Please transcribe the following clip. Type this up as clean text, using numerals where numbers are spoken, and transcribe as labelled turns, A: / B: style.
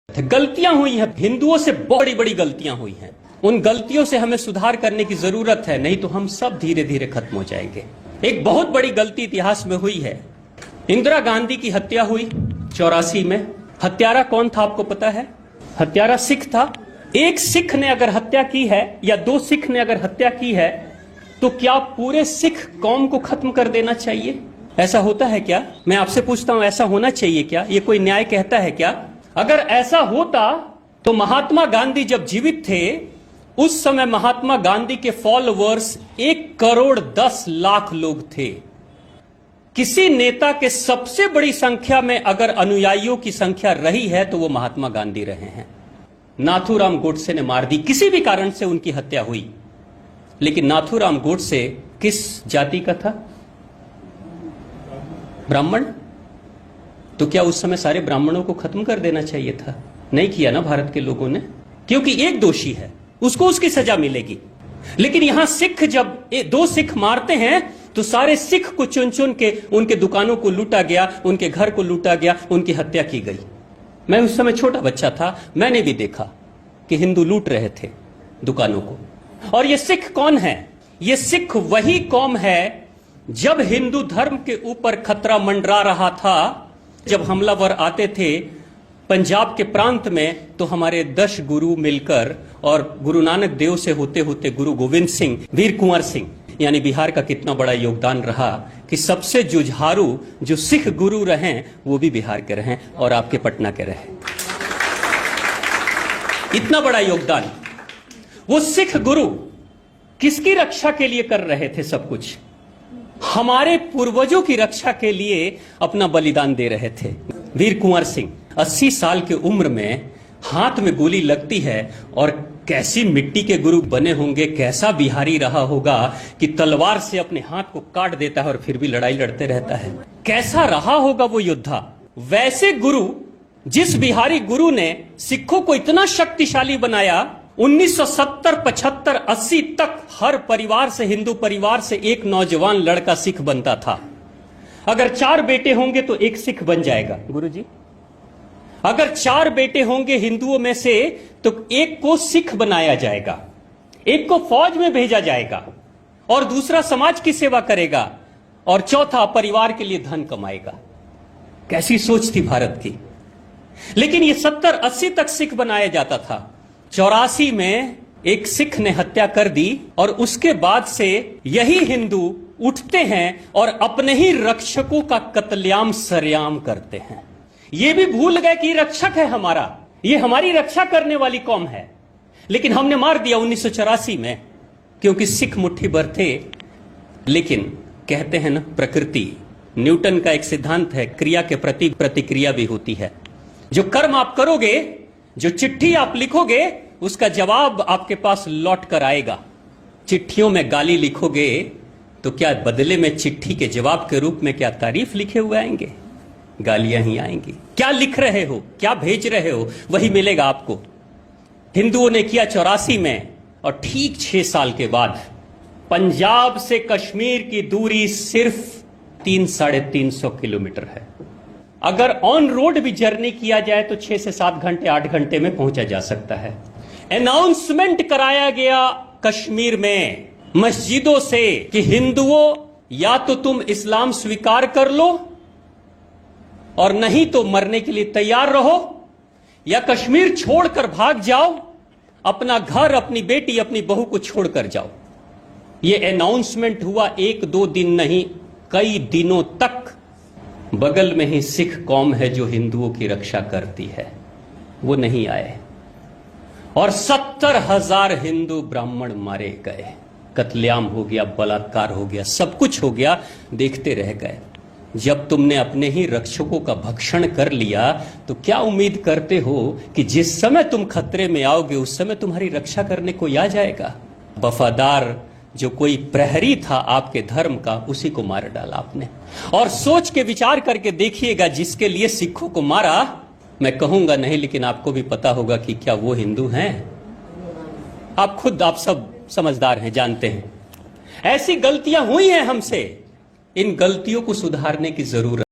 A: गलतियां हुई हैं, हिंदुओं से बड़ी बड़ी गलतियां हुई हैं। उन गलतियों से हमें सुधार करने की जरूरत है, नहीं तो हम सब धीरे धीरे खत्म हो जाएंगे। एक बहुत बड़ी गलती इतिहास में हुई है। इंदिरा गांधी की हत्या हुई 84 में। हत्यारा कौन था आपको पता है? हत्यारा सिख था। एक सिख ने अगर हत्या की है या दो सिख ने अगर हत्या की है तो क्या पूरे सिख कौम को खत्म कर देना चाहिए? ऐसा होता है क्या? मैं आपसे पूछता हूं, ऐसा होना चाहिए क्या? ये कोई न्याय कहता है क्या? अगर ऐसा होता तो महात्मा गांधी जब जीवित थे उस समय महात्मा गांधी के फॉलोअर्स 1,10,00,000 लोग थे। किसी नेता के सबसे बड़ी संख्या में अगर अनुयायियों की संख्या रही है तो वो महात्मा गांधी रहे हैं। नाथूराम गोडसे ने मार दी, किसी भी कारण से उनकी हत्या हुई। लेकिन नाथूराम गोडसे किस जाति का था? ब्राह्मण। तो क्या उस समय सारे ब्राह्मणों को खत्म कर देना चाहिए था? नहीं किया ना भारत के लोगों ने, क्योंकि एक दोषी है, उसको उसकी सजा मिलेगी। लेकिन यहां सिख जब दो सिख मारते हैं तो सारे सिख को चुन चुन के उनके दुकानों को लूटा गया, उनके घर को लूटा गया, उनकी हत्या की गई। मैं उस समय छोटा बच्चा था, मैंने भी देखा कि हिंदू लूट रहे थे दुकानों को। और ये सिख कौन है? ये सिख वही कौम है जब हिंदू धर्म के ऊपर खतरा मंडरा रहा था, जब हमलावर आते थे पंजाब के प्रांत में, तो हमारे 10 गुरु मिलकर और गुरु नानक देव से होते होते गुरु गोविंद सिंह, वीर कुंवर सिंह, यानी बिहार का कितना बड़ा योगदान रहा कि सबसे जुझारू जो सिख गुरु रहे वो भी बिहार के रहे और आपके पटना के रहे। इतना बड़ा योगदान। वो सिख गुरु किसकी रक्षा के लिए कर रहे थे? सब कुछ हमारे पूर्वजों की रक्षा के लिए अपना बलिदान दे रहे थे। वीर कुंवर सिंह 80 साल की उम्र में हाथ में गोली लगती है और कैसी मिट्टी के गुरु बने होंगे, कैसा बिहारी रहा होगा कि तलवार से अपने हाथ को काट देता है और फिर भी लड़ाई लड़ते रहता है। कैसा रहा होगा वो योद्धा? वैसे गुरु, जिस बिहारी गुरु ने सिखों को इतना शक्तिशाली बनाया, 1970, 75, 80 तक हर परिवार से, हिंदू परिवार से एक नौजवान लड़का सिख बनता था। अगर 4 बेटे होंगे तो एक सिख बन जाएगा गुरुजी। अगर 4 बेटे होंगे हिंदुओं में से तो एक को सिख बनाया जाएगा, एक को फौज में भेजा जाएगा और दूसरा समाज की सेवा करेगा और चौथा परिवार के लिए धन कमाएगा। कैसी सोच थी भारत की। लेकिन ये 70-80 तक सिख बनाया जाता था। 84 में एक सिख ने हत्या कर दी और उसके बाद से यही हिंदू उठते हैं और अपने ही रक्षकों का कत्लेआम सरेआम करते हैं। ये भी भूल गए कि रक्षक है हमारा, ये हमारी रक्षा करने वाली कौम है। लेकिन हमने मार दिया 1984 में, क्योंकि सिख मुट्ठी भर थे। लेकिन कहते हैं ना, प्रकृति, न्यूटन का एक सिद्धांत है, क्रिया के प्रति प्रतिक्रिया भी होती है। जो कर्म आप करोगे, जो चिट्ठी आप लिखोगे, उसका जवाब आपके पास लौट कर आएगा। चिट्ठियों में गाली लिखोगे तो क्या बदले में चिट्ठी के जवाब के रूप में क्या तारीफ लिखे हुए आएंगे? गालियां ही आएंगी। क्या लिख रहे हो, क्या भेज रहे हो, वही मिलेगा आपको। हिंदुओं ने किया 84 में, और ठीक 6 साल के बाद पंजाब से कश्मीर की दूरी सिर्फ 300-350 किलोमीटर है। अगर ऑन रोड भी जर्नी किया जाए तो 6 से 7 घंटे, 8 घंटे में पहुंचा जा सकता है। अनाउंसमेंट कराया गया कश्मीर में मस्जिदों से कि हिंदुओं, या तो तुम इस्लाम स्वीकार कर लो और नहीं तो मरने के लिए तैयार रहो, या कश्मीर छोड़कर भाग जाओ, अपना घर, अपनी बेटी, अपनी बहू को छोड़कर जाओ। यह अनाउंसमेंट हुआ 1-2 दिन नहीं, कई दिनों तक। बगल में ही सिख कौम है जो हिंदुओं की रक्षा करती है, वो नहीं आए और 70,000 हिंदू ब्राह्मण मारे गए। कत्लेआम हो गया, बलात्कार हो गया, सब कुछ हो गया, देखते रह गए। जब तुमने अपने ही रक्षकों का भक्षण कर लिया तो क्या उम्मीद करते हो कि जिस समय तुम खतरे में आओगे उस समय तुम्हारी रक्षा करने कोई आ जाएगा? वफादार जो कोई प्रहरी था आपके धर्म का, उसी को मार डाला आपने। और सोच के विचार करके देखिएगा, जिसके लिए सिखों को मारा, मैं कहूंगा नहीं, लेकिन आपको भी पता होगा कि क्या वो हिंदू हैं? आप खुद, आप सब समझदार हैं, जानते हैं। ऐसी गलतियां हुई हैं हमसे, इन गलतियों को सुधारने की जरूरत